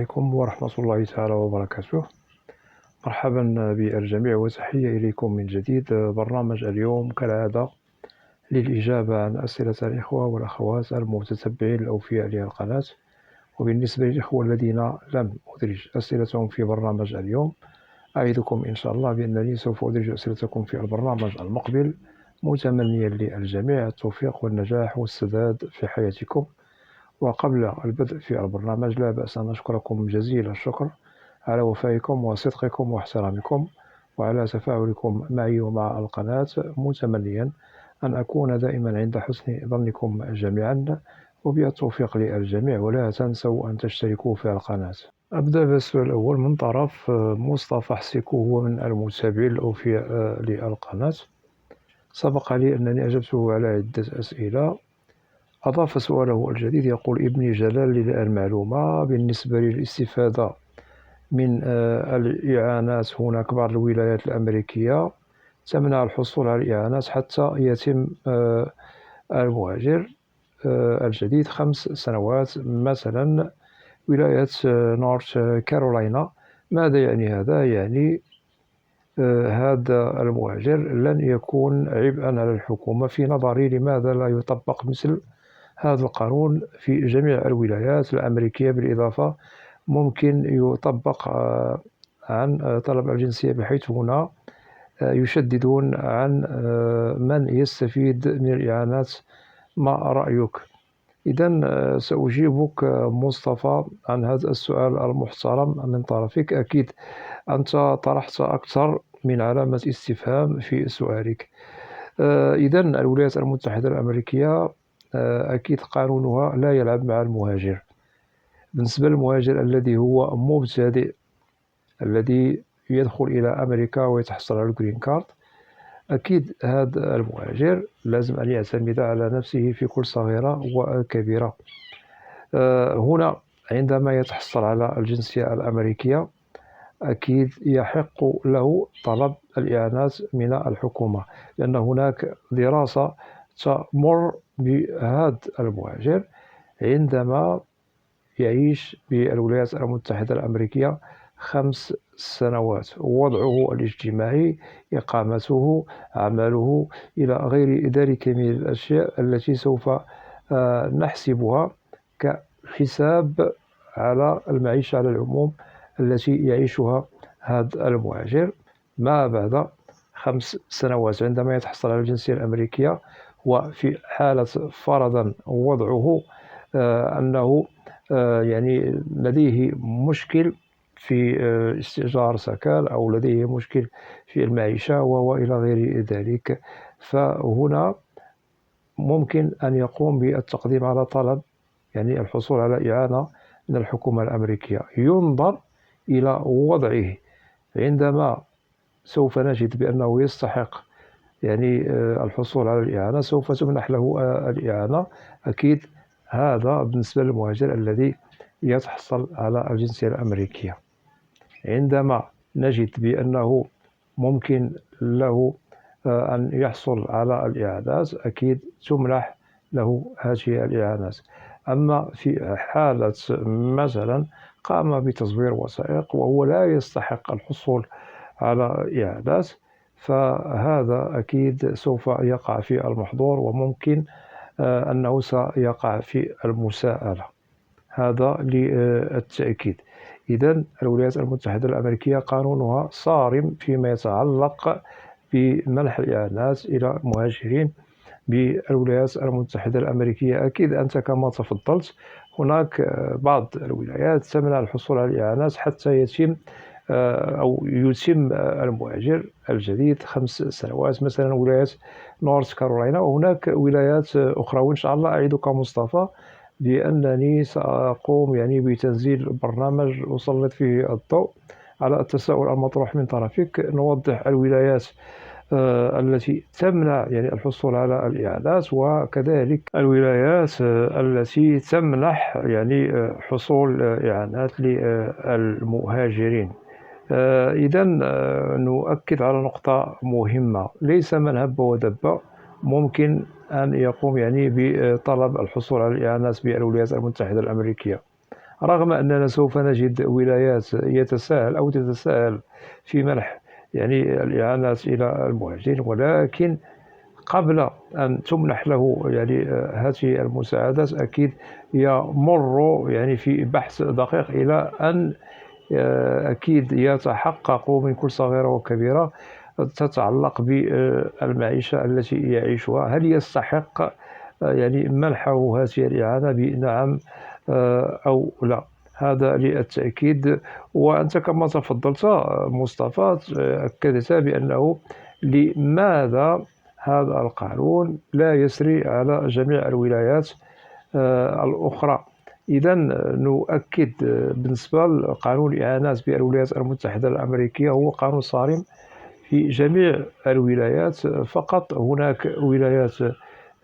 عليكم ورحمة الله تعالى وبركاته. مرحبا بالجميع وتحية إليكم من جديد. برنامج اليوم كالعادة للإجابة عن أسئلة الإخوة والأخوات المتتبعين الأوفياء للقناة. وبالنسبة للإخوة الذين لم أدرج أسئلتهم في برنامج اليوم، أعدكم إن شاء الله بأنني سوف أدرج أسئلتكم في البرنامج المقبل، متمنيا للجميع التوفيق والنجاح والسداد في حياتكم. وقبل البدء في البرنامج لا بأس أن أشكركم جزيل الشكر على وفائكم وصدقكم واحترامكم وعلى تفاعلكم معي ومع القناة، متمنيا أن أكون دائما عند حسن ظنكم جميعا، وبالتوفيق للجميع. ولا تنسوا أن تشتركوا في القناة. أبدأ بالسؤال الأول من طرف مصطفى حسيكو، هو من المتابعين الأوفياء للقناة. سبق لي أنني أجبته على عدة أسئلة. أضاف سؤاله الجديد يقول: ابني جلال للمعلومة بالنسبة للاستفادة من الإعانات، هناك بعض الولايات الأمريكية تمنع الحصول على الإعانات حتى يتم المهاجر الجديد 5 سنوات، مثلا ولاية نورث كارولاينا. ماذا يعني هذا؟ يعني هذا المهاجر لن يكون عبئا على الحكومة في نظري. لماذا لا يطبق مثل هذا القانون في جميع الولايات الأمريكية؟ بالإضافة ممكن يطبق عن طلب الجنسية، بحيث هنا يشددون عن من يستفيد من الإعانات. ما رأيك؟ إذن سأجيبك مصطفى عن هذا السؤال المحترم من طرفك. أكيد أنت طرحت أكثر من علامة استفهام في سؤالك. إذن الولايات المتحدة الأمريكية أكيد قانونها لا يلعب مع المهاجر. بالنسبة للمهاجر الذي هو مبتدئ، الذي يدخل إلى أمريكا ويتحصل على الجرين كارد، أكيد هذا المهاجر لازم أن يعتمد على نفسه في كل صغيرة وكبيرة. هنا عندما يتحصل على الجنسية الأمريكية، أكيد يحق له طلب الإعانات من الحكومة، لأن هناك دراسة تمر بهذا المهاجر عندما يعيش بالولايات المتحدة الأمريكية 5 سنوات، وضعه الاجتماعي، إقامته، عمله، إلى غير ذلك من الأشياء التي سوف نحسبها كحساب على المعيشة على العموم التي يعيشها هذا المهاجر ما بعد 5 سنوات عندما يتحصل على الجنسية الأمريكية. وفي حالة فرضا وضعه أنه يعني لديه مشكل في استئجار سكن، أو لديه مشكل في المعيشة وإلى غير ذلك، فهنا ممكن أن يقوم بالتقديم على طلب يعني الحصول على إعانة من الحكومة الأمريكية. ينظر إلى وضعه، عندما سوف نجد بأنه يستحق يعني الحصول على الإعانة سوف تمنح له الإعانة. أكيد هذا بالنسبة للمهاجر الذي يتحصل على الجنسية الأمريكية. عندما نجد بأنه ممكن له أن يحصل على الإعانات، أكيد تمنح له هذه الإعانات. أما في حالة مثلا قام بتزوير وثائق وهو لا يستحق الحصول على إعانات، فهذا أكيد سوف يقع في المحظور، وممكن أنه سيقع في المساءلة. هذا للتأكيد. إذن الولايات المتحدة الأمريكية قانونها صارم فيما يتعلق بمنح الإعانات إلى المهاجرين بالولايات المتحدة الأمريكية. أكيد أنت كما تفضلت، هناك بعض الولايات تمنع الحصول على الإعانات حتى يتم المهاجر الجديد 5 سنوات، مثلا ولاية نورث كارولاينا. وهناك ولايات أخرى. وإن شاء الله أعدك مصطفى بأنني سأقوم يعني بتنزيل برنامج أسلط فيه الضوء على التساؤل المطروح من طرفك، نوضح الولايات التي تمنع يعني الحصول على الإعانات، وكذلك الولايات التي تمنح يعني حصول إعانات للمهاجرين. إذن نؤكد على نقطة مهمة: ليس من هب ودب ممكن أن يقوم يعني بطلب الحصول على الإعانات بالولايات المتحدة الأمريكية. رغم أننا سوف نجد ولايات يتساهل أو تتساهل في منح يعني الإعانات إلى المهاجرين، ولكن قبل أن تمنح له يعني هذه المساعدات أكيد يمر يعني في بحث دقيق إلى أن أكيد يتحقق من كل صغيرة وكبيرة تتعلق بالمعيشة التي يعيشها. هل يستحق يعني منحه هذه الإعانة بنعم أو لا؟ هذا للتأكيد. وأنت كما تفضلت مصطفى أكدت بأنه لماذا هذا القانون لا يسري على جميع الولايات الأخرى. إذا نؤكد بالنسبة لقانون الإعانات بالولايات المتحدة الأمريكية هو قانون صارم في جميع الولايات. فقط هناك ولايات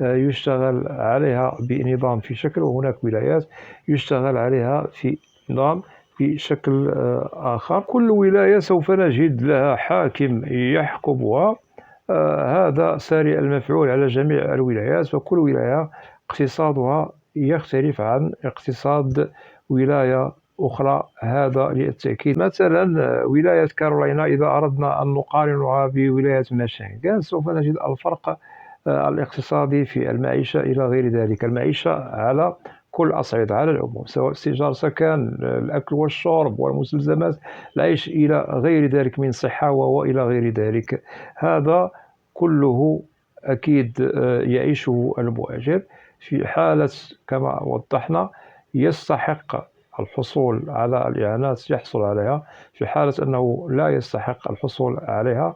يشتغل عليها بنظام في شكل، وهناك ولايات يشتغل عليها في نظام في شكل آخر. كل ولاية سوف نجد لها حاكم يحكمها، هذا ساري المفعول على جميع الولايات، وكل ولاية اقتصادها يختلف عن اقتصاد ولاية أخرى. هذا للتأكيد. مثلا ولاية كارولاينا إذا أردنا أن نقارنها بولاية ميشيغان سوف نجد الفرق الاقتصادي في المعيشة إلى غير ذلك. المعيشة على كل أصعدة على العموم، سواء استئجار سكن، الأكل والشرب والمستلزمات العيش إلى غير ذلك من صحة وإلى غير ذلك، هذا كله أكيد يعيشه المهاجر. في حالة كما وضحنا يستحق الحصول على الإعانات يحصل عليها، في حالة أنه لا يستحق الحصول عليها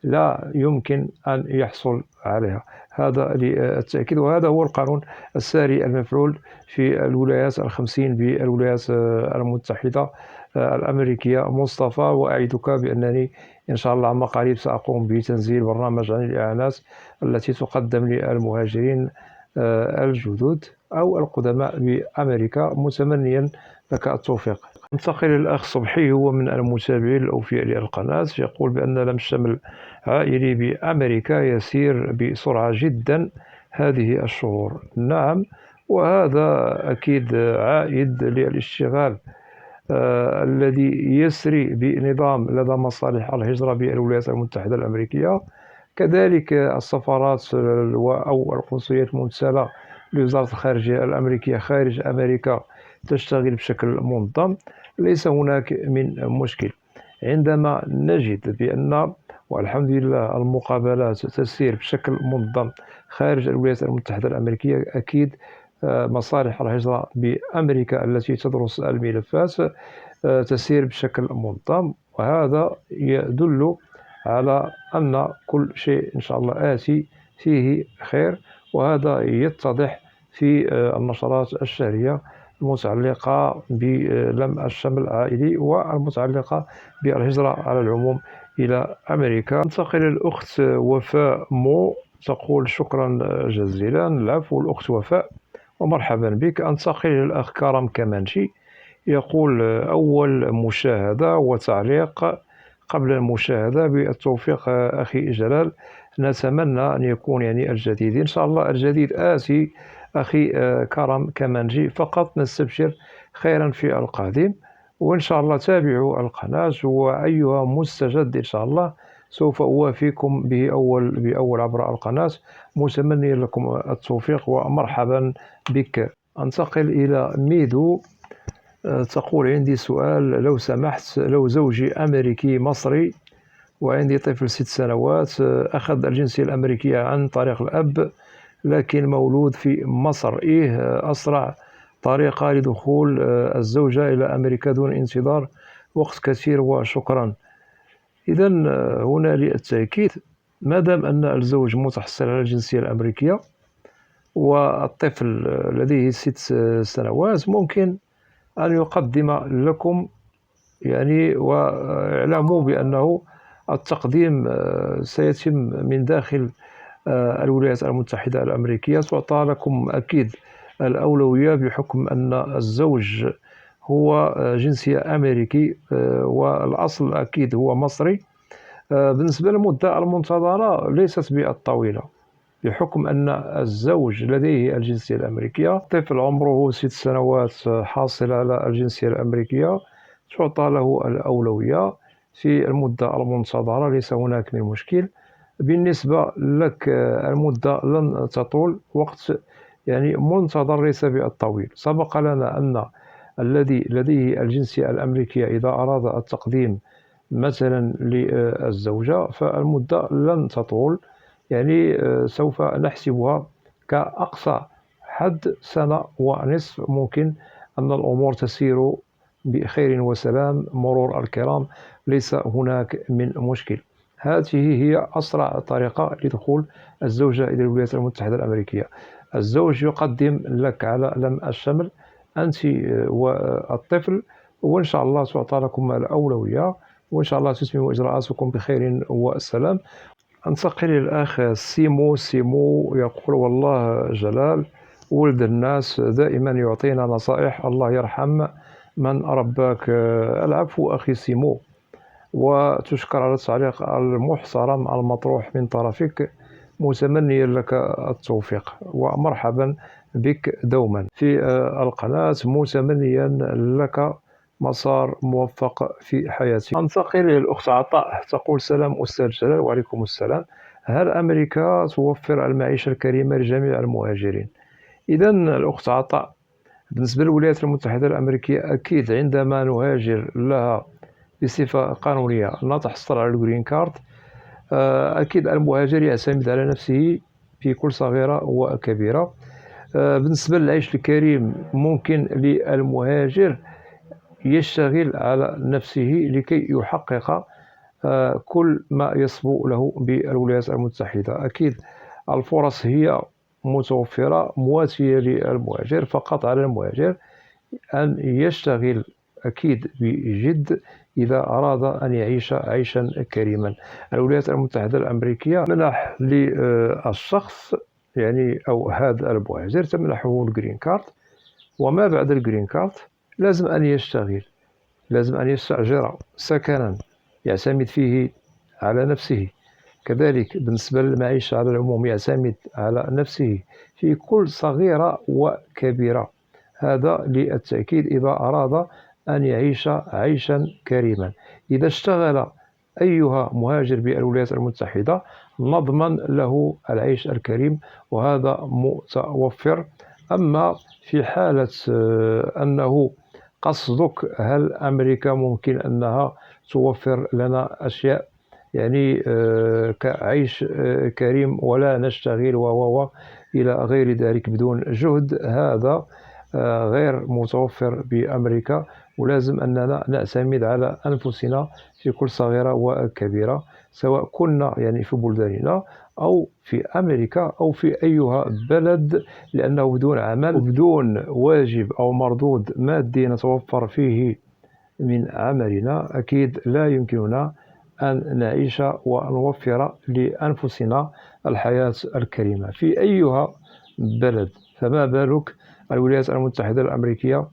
لا يمكن أن يحصل عليها. هذا للتأكيد. وهذا هو القانون الساري المفعول في الولايات الخمسين بالولايات المتحدة الأمريكية. مصطفى، وأعدك بأنني إن شاء الله عما قريب سأقوم بتنزيل برنامج عن الإعانات التي تقدم للمهاجرين الجدد أو القدماء بأمريكا، متمنيا لك التوفيق. ننتقل للأخ صبحي، هو من المتابعين الأوفياء للقناة، يقول بأن لم الشمل عائلي بأمريكا يسير بسرعة جدا هذه الشهور. نعم، وهذا أكيد عائد للاشتغال الذي يسري بنظام لدى مصالح الهجرة بالولايات المتحدة الأمريكية. كذلك السفارات أو القنصليات الممثلة لوزارة الخارجية الأمريكية خارج أمريكا تشتغل بشكل منظم، ليس هناك من مشكل. عندما نجد بأن والحمد لله المقابلات تسير بشكل منظم خارج الولايات المتحدة الأمريكية، أكيد مصالح الهجرة بأمريكا التي تدرس الملفات تسير بشكل منظم، وهذا يدل على أن كل شيء إن شاء الله آتي فيه خير. وهذا يتضح في النشرات الشهرية المتعلقة بلم الشمل العائلي والمتعلقة بالهجرة على العموم إلى أمريكا. ننتقل للأخت وفاء مو، تقول شكرا جزيلا. العفو الأخت وفاء ومرحبا بك. أنتقل للأخ كرم كمانشي، يقول أول مشاهدة وتعليق قبل المشاهدة. بالتوفيق أخي جلال، نتمنى أن يكون يعني الجديد إن شاء الله. الجديد آتي أخي كرم كمانجي، فقط نستبشر خيرا في القادم، وإن شاء الله تابعوا القناة، وأيها مستجد إن شاء الله سوف أوافيكم بأول عبر القناة. متمني لكم التوفيق ومرحبا بك. أنتقل إلى ميدو، تقول عندي سؤال لو سمحت. لو زوجي أمريكي مصري وعندي طفل 6 سنوات أخذ الجنسية الأمريكية عن طريق الأب، لكن مولود في مصر، إيه أسرع طريقة لدخول الزوجة إلى أمريكا دون انتظار وقت كثير؟ وشكرا. إذا هنا للتأكيد، ما دام أن الزوج متحصل على الجنسية الأمريكية والطفل لديه 6 سنوات، ممكن أن يقدم لكم يعني، واعلموا بأنه التقديم سيتم من داخل الولايات المتحدة الأمريكية. تعطى لكم أكيد الأولوية بحكم أن الزوج هو جنسية أمريكي والأصل أكيد هو مصري. بالنسبة للمدة المنتظرة ليست بالطويلة، بحكم أن الزوج لديه الجنسية الأمريكية، طفل عمره 6 سنوات حاصل على الجنسية الأمريكية تعطى له الأولوية في المدة المنتظرة، ليس هناك من مشكل. بالنسبة لك المدة لن تطول، وقت يعني منتظر ليس بالطويل. سبق لنا أن الذي لديه الجنسية الأمريكية إذا أراد التقديم مثلا للزوجة فالمدة لن تطول، يعني سوف نحسبها كأقصى حد 1.5 سنة. ممكن أن الأمور تسير بخير وسلام مرور الكرام، ليس هناك من مشكل. هذه هي أسرع طريقة لدخول الزوجة إلى الولايات المتحدة الأمريكية. الزوج يقدم لك على لم الشمل أنت والطفل، وإن شاء الله تعطى لكم الأولوية، وإن شاء الله تتمم إجراءاتكم بخير وسلام. أنتقل للأخ سيمو. سيمو يقول: والله جلال ولد الناس دائما يعطينا نصائح، الله يرحم من رباك. العفو أخي سيمو، وتشكر على التعليق المحترم المطروح من طرفك، متمنيا لك التوفيق ومرحبا بك دوما في القناة، متمنيا لك مسار موفق في حياتك. أنتقل للأخت عطاء تقول: سلام أستاذ جلال. وعليكم السلام. هل أمريكا توفر المعيشة الكريمة لجميع المهاجرين؟ إذا الأخت عطاء، بالنسبة للولايات المتحدة الأمريكية أكيد عندما نهاجر لها بصفة قانونية نتحصل على الجرين كارد، أكيد المهاجر يعتمد على نفسه في كل صغيرة وكبيرة. بالنسبة للعيش الكريم، ممكن للمهاجر يشتغل على نفسه لكي يحقق كل ما يصبو له بالولايات المتحدة. أكيد الفرص هي متوفرة مواتية للمهاجر، فقط على المهاجر أن يشتغل أكيد بجد إذا أراد أن يعيش عيشا كريما. الولايات المتحدة الأمريكية منح للشخص يعني أو هذا المهاجر تمنحه الجرين كارد، وما بعد الجرين كارد لازم أن يشتغل، لازم أن يستأجر سكنا يعتمد فيه على نفسه. كذلك بالنسبة للمعيشة على العموم يعتمد على نفسه في كل صغيرة وكبيرة. هذا للتأكيد إذا أراد أن يعيش عيشا كريما. إذا اشتغل أيها مهاجر بالولايات المتحدة نضمن له العيش الكريم، وهذا متوفر. أما في حالة أنه قصدك هل أمريكا ممكن أنها توفر لنا أشياء يعني كعيش كريم ولا نشتغل و إلى غير ذلك بدون جهد، هذا غير متوفر بأمريكا، ولازم أننا نعتمد على أنفسنا في كل صغيرة وكبيرة، سواء كنا يعني في بلداننا أو في أمريكا أو في أيها بلد، لأنه بدون عمل وبدون واجب أو مردود مادي نتوفر فيه من عملنا أكيد لا يمكننا أن نعيش ونوفر لأنفسنا الحياة الكريمة في أيها بلد، فما بالك الولايات المتحدة الأمريكية.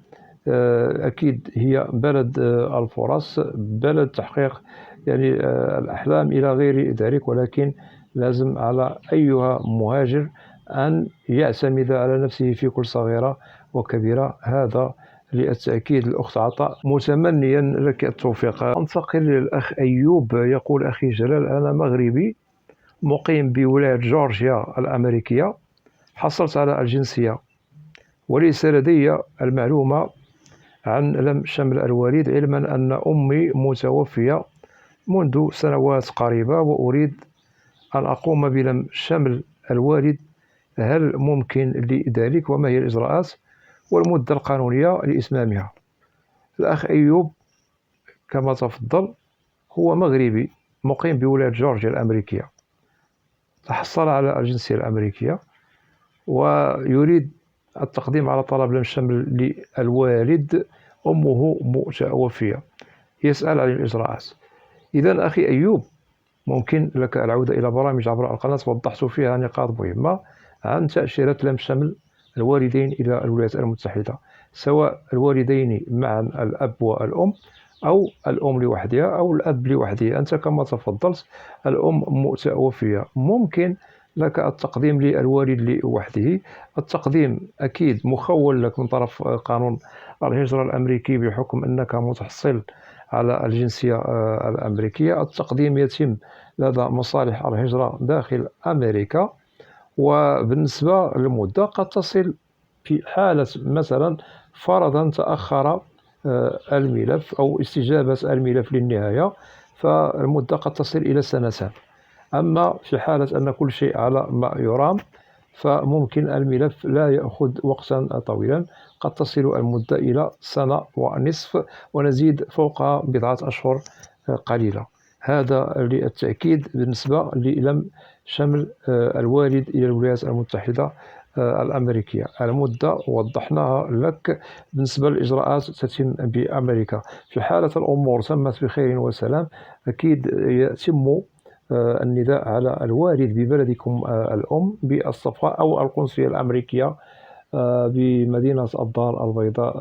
أكيد هي بلد الفرص، بلد تحقيق يعني الأحلام إلى غير ذلك، ولكن لازم على أيها مهاجر أن يعتمد على نفسه في كل صغيرة وكبيرة. هذا للتأكيد الأخت عطاء، متمنيا لك التوفيق. أنتقل للأخ أيوب يقول: أخي جلال، أنا مغربي مقيم بولاية جورجيا الأمريكية، حصلت على الجنسية وليس لدي المعلومة عن لم شمل الوالد، علما أن أمي متوفية منذ سنوات قريبة وأريد أن أقوم بلم شمل الوالد. هل ممكن لي ذلك؟ وما هي الإجراءات والمدة القانونية لإتمامها؟ الأخ أيوب كما تفضل هو مغربي مقيم بولاية جورجيا الأمريكية، تحصل على الجنسية الأمريكية ويريد التقديم على طلب لم شمل للوالد، أمه متوفية، يسأل عن الإجراءات. إذا أخي أيوب، ممكن لك العودة إلى برامج عبر القناة وضحت فيها نقاط مهمة عن تأشيرة لم شمل الوالدين إلى الولايات المتحدة، سواء الوالدين معا الأب والأم، أو الأم لوحدها أو الأب لوحده. أنت كما تفضلت الأم متوفية، ممكن لك التقديم للوالد لوحده. التقديم أكيد مخول لك من طرف قانون الهجرة الأمريكي بحكم أنك متحصل على الجنسية الأمريكية. التقديم يتم لدى مصالح الهجرة داخل أمريكا، وبالنسبة للمدة قد تصل في حالة مثلا فرضا تأخر الملف أو استجابة الملف للنهاية، فالمدة قد تصل إلى سنتان. أما في حالة أن كل شيء على ما يرام فممكن الملف لا يأخذ وقتا طويلا، قد تصل المدة إلى سنة ونصف ونزيد فوقها بضعة أشهر قليلة. هذا للتأكيد بالنسبة للم شمل الوالد إلى الولايات المتحدة الأمريكية. المدة وضحناها لك. بالنسبة للإجراءات تتم بأمريكا. في حالة الأمور تمت بخير وسلام أكيد يتم النداء على الوالد ببلدكم الأم بالصفاء أو القنصلية الأمريكية بمدينة الدار البيضاء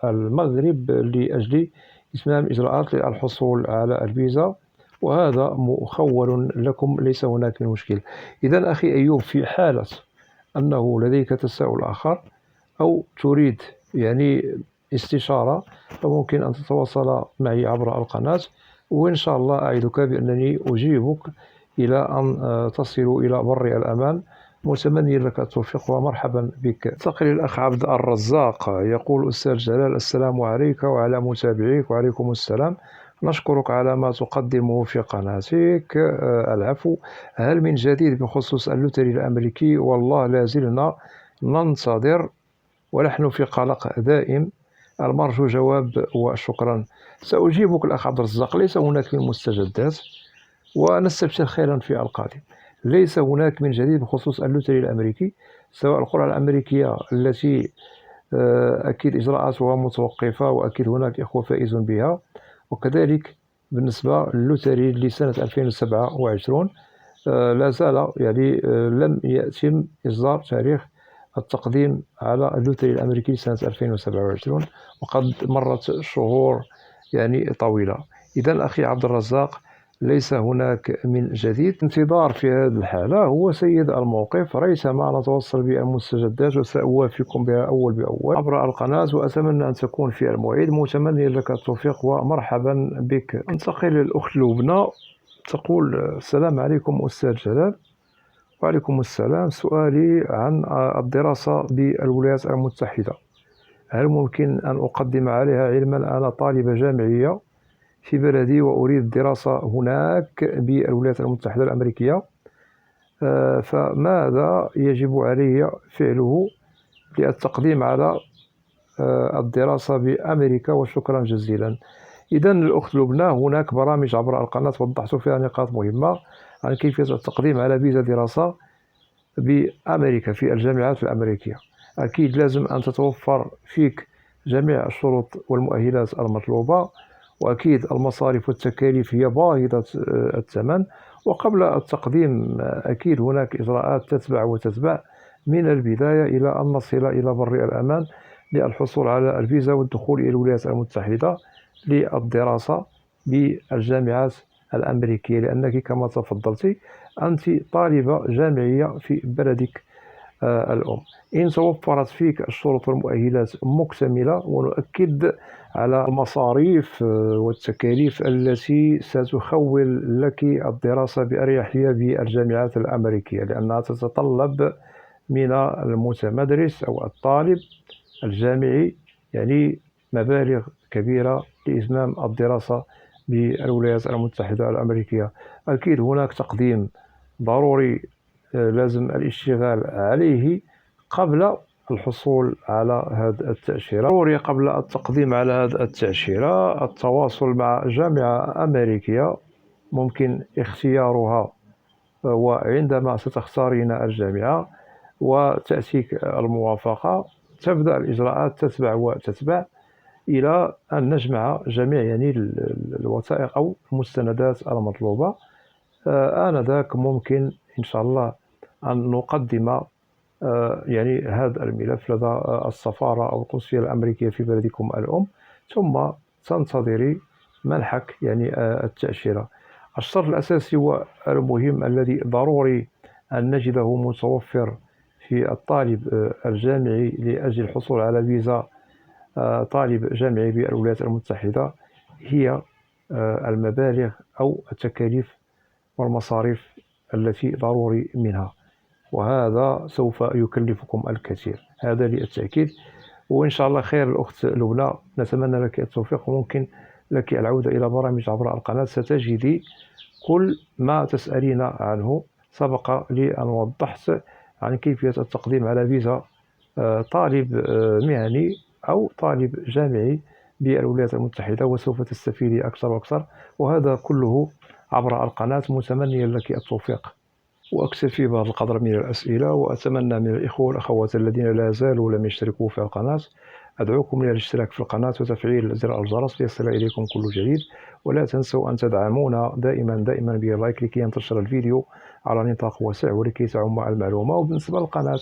المغرب لأجل إتمام إجراءات للحصول على الفيزا، وهذا مخول لكم، ليس هناك من مشكل. إذا أخي أيوب، في حالة أنه لديك تساؤل آخر أو تريد يعني استشارة فممكن أن تتواصل معي عبر القناة، وإن شاء الله أعدك بأنني أجيبك إلى أن تصل إلى بر الأمان. متمني لك التوفيق ومرحبا بك. انتقل الأخ عبد الرزاق يقول: أستاذ جلال، السلام عليك وعلى متابعيك. وعليكم السلام. نشكرك على ما تقدمه في قناتك. العفو، هل من جديد بخصوص اللوتري الأمريكي؟ والله لا زلنا ننتظر ونحن في قلق دائم. المرجو جواب وشكرا. سأجيبك الأخ عبد الرزاق. ليس هناك من مستجدات ونستبشر خيرا في القادم. ليس هناك من جديد بخصوص اللوتري الأمريكي، سواء القرعة الأمريكية التي أكيد إجراءاتها متوقفة وأكيد هناك إخوة فائزون بها، وكذلك بالنسبة للوتري لسنة 2027 لا زال يعني لم يتم إصدار تاريخ التقديم على اللوتري الأمريكي لسنة 2027، وقد مرت شهور يعني طويلة. إذا أخي عبد الرزاق، ليس هناك من جديد. انتظار في هذه الحالة هو سيد الموقف. ريثما نتوصل بالمستجدات وسأوافقكم بها أول بأول عبر القناة، وأتمنى أن تكون في الموعد. متمني لك التوفيق ومرحبا بك. انتقل للأخت لبنى تقول: السلام عليكم أستاذ جلال. وعليكم السلام. سؤالي عن الدراسة بالولايات المتحدة، هل ممكن أن أقدم عليها علما أنا طالبة جامعية في بلدي وأريد الدراسة هناك بالولايات المتحدة الأمريكية؟ فماذا يجب علي فعله للتقديم على الدراسة بأمريكا؟ وشكرا جزيلا. إذا الأخت لبنى، هناك برامج عبر القناة وضحت فيها نقاط مهمة عن كيفية التقديم على فيزا دراسة بأمريكا في الجامعات الأمريكية. أكيد لازم أن تتوفر فيك جميع الشروط والمؤهلات المطلوبة، وأكيد المصاريف والتكاليف هي باهظة الثمن. وقبل التقديم أكيد هناك إجراءات تتبع من البداية إلى أن نصل إلى بر الأمان للحصول على الفيزا والدخول إلى الولايات المتحدة للدراسة بالجامعات الأمريكية، لأنك كما تفضلت أنت طالبة جامعية في بلدك الأم. إن توفرت فيك الشروط والمؤهلات مكتملة، ونؤكد على المصاريف والتكاليف التي ستخول لك الدراسة بأريحية بالجامعات الأمريكية، لأنها تتطلب من المتمدرس أو الطالب الجامعي يعني مبالغ كبيرة لإتمام الدراسة بالولايات المتحدة الأمريكية. أكيد هناك تقديم ضروري لازم الاشتغال عليه قبل الحصول على هذه التأشيرة. ضروري قبل التقديم على هذه التأشيرة التواصل مع جامعة أمريكية ممكن اختيارها، وعندما ستختارين الجامعة وتأتيك الموافقة تبدأ الإجراءات تتبع وتتبع إلى أن نجمع جميع يعني الوثائق أو المستندات المطلوبة. آنذاك ممكن إن شاء الله أن نقدم يعني هذا الملف لدى السفارة أو القنصلية الأمريكية في بلدكم الأم، ثم تنتظري منحك يعني التأشيرة. الشرط الأساسي والمهم الذي ضروري أن نجده متوفر في الطالب الجامعي لأجل الحصول على فيزا طالب جامعي بالولايات المتحدة هي المبالغ أو التكاليف والمصاريف التي ضروري منها، وهذا سوف يكلفكم الكثير، هذا للتأكيد. وإن شاء الله خير الأخت لبنى، نتمنى لك التوفيق، وممكن لك العودة إلى برامج عبر القناة، ستجدي كل ما تسألين عنه. سبق لي أن وضحت عن كيفية التقديم على فيزا طالب مهني أو طالب جامعي بالولايات المتحدة، وسوف تستفيدي أكثر وأكثر، وهذا كله عبر القناة. متمنيا لك التوفيق، وأكتفي بهذا القدر من الأسئلة، وأتمنى من الإخوة والأخوات الذين لا زالوا لم يشتركوا في القناة أدعوكم إلى الاشتراك في القناة وتفعيل زر الجرس ليصل إليكم كل جديد، ولا تنسوا أن تدعمونا دائما بلايك لكي ينتشر الفيديو على نطاق واسع ولكي تعم المعلومة. وبالنسبة للقناة،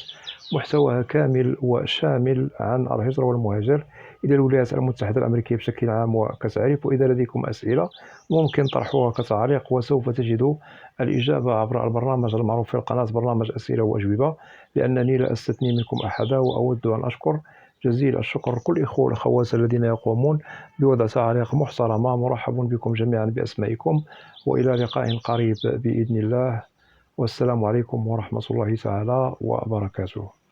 محتواها كامل وشامل عن الهجرة والمهاجر إلى الولايات المتحدة الأمريكية بشكل عام وكتعريف. وإذا لديكم أسئلة ممكن طرحوها كتعليق، وسوف تجدوا الإجابة عبر البرنامج المعروف في القناة، برنامج أسئلة وأجوبة، لأنني لا أستثني منكم أحدا. وأود أن أشكر جزيل الشكر كل الإخوة والأخوات الذين يقومون بوضع تعليق محترمة. مرحب بكم جميعا بأسمائكم، وإلى لقاء قريب بإذن الله، والسلام عليكم ورحمة الله تعالى وبركاته.